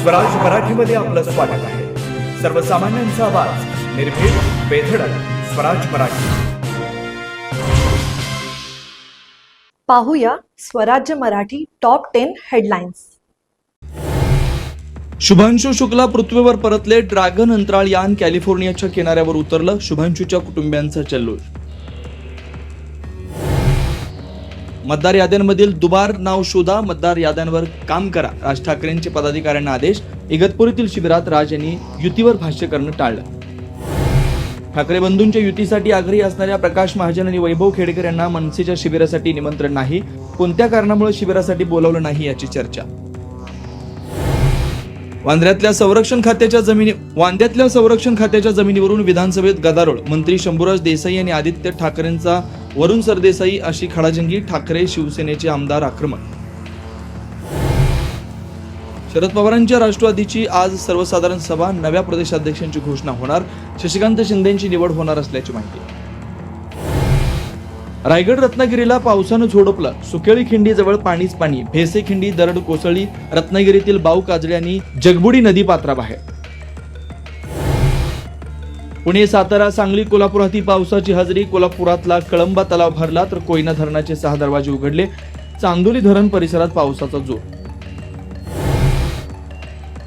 स्वराज मराठीमध्ये आपलं स्वागत आहे. सर्वसामान्यांचा आवाज, निर्भीड, बेधडक, स्वराज मराठी. पाहूया स्वराज्य मराठी टॉप 10 हेडलाईन्स. शुभांशु शुक्ला पृथ्वीवर परतले. ड्रॅगन अंतराळ यान कॅलिफोर्नियाच्या किनाऱ्यावर उतरलं. शुभांशुच्या कुटुंबियांचा जल्लोष. मतदार याद्यांमधील दुबार नाव शोधा, मतदार याद्यांवर काम करा. राज ठाकरेंचे पदाधिकाऱ्यांना आदेश. इगतपुरीतील शिबिरात राज यांनी युतीवर भाष्य करणं टाळलं. ठाकरे बंधूंच्या युतीसाठी आग्रही असणाऱ्या प्रकाश महाजन आणि वैभव खेडेकर यांना मनसेच्या शिबिरासाठी निमंत्रण नाही. कोणत्या कारणामुळे शिबिरासाठी बोलावलं नाही याची चर्चा. वांद्यातल्या संरक्षण खात्याच्या जमिनीवरून विधानसभेत गदारोळ. मंत्री शंभूराज देसाई आणि आदित्य ठाकरेंचा वरुण सरदेसाई अशी खडाजंगी. ठाकरे शिवसेनेचे आमदार आक्रमक. शरद पवारांच्या राष्ट्रवादीची आज सर्वसाधारण सभा. नव्या प्रदेशाध्यक्षांची घोषणा होणार. शशिकांत शिंदेची निवड होणार असल्याची माहिती. रायगड रत्नागिरीला पावसानं झोडपलं. सुकेळी खिंडीजवळ पाणीच पाणी. भेसे खिंडी दरड कोसळली. रत्नागिरीतील बाऊ काजळे आणि जगबुडी नदी पात्राबाहेर. पुणे, सातारा, सांगली, कोल्हापुरातही पावसाची हजेरी. कोल्हापुरातला कळंबा तलाव भरला तर कोयना धरणाचे 6 दरवाजे उघडले. चांदोली धरण परिसरात पावसाचा जोर.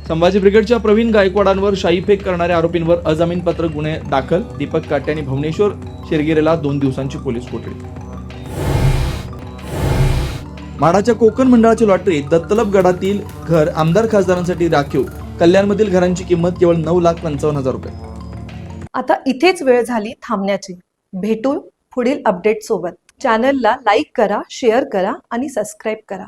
संभाजी ब्रिगेडच्या प्रवीण गायकवाडांवर शाईफेक करणाऱ्या आरोपींवर अजामीनपात्र गुन्हे दाखल. दीपक काटे आणि भुवनेश्वर शिरगिरेला 2 दिवसांची पोलीस कोठडी. म्हाडाच्या कोकण मंडळाची लॉटरी. दत्तलबगडातील घर आमदार खासदारांसाठी राखीव. कल्याणमधील घरांची किंमत केवळ 9,55,000 रुपये. आता इथेच वेळ झाली थांबण्याची. भेटू पुढील अपडेट सोबत. चॅनलला लाईक करा, शेअर करा आणि सबस्क्राईब करा.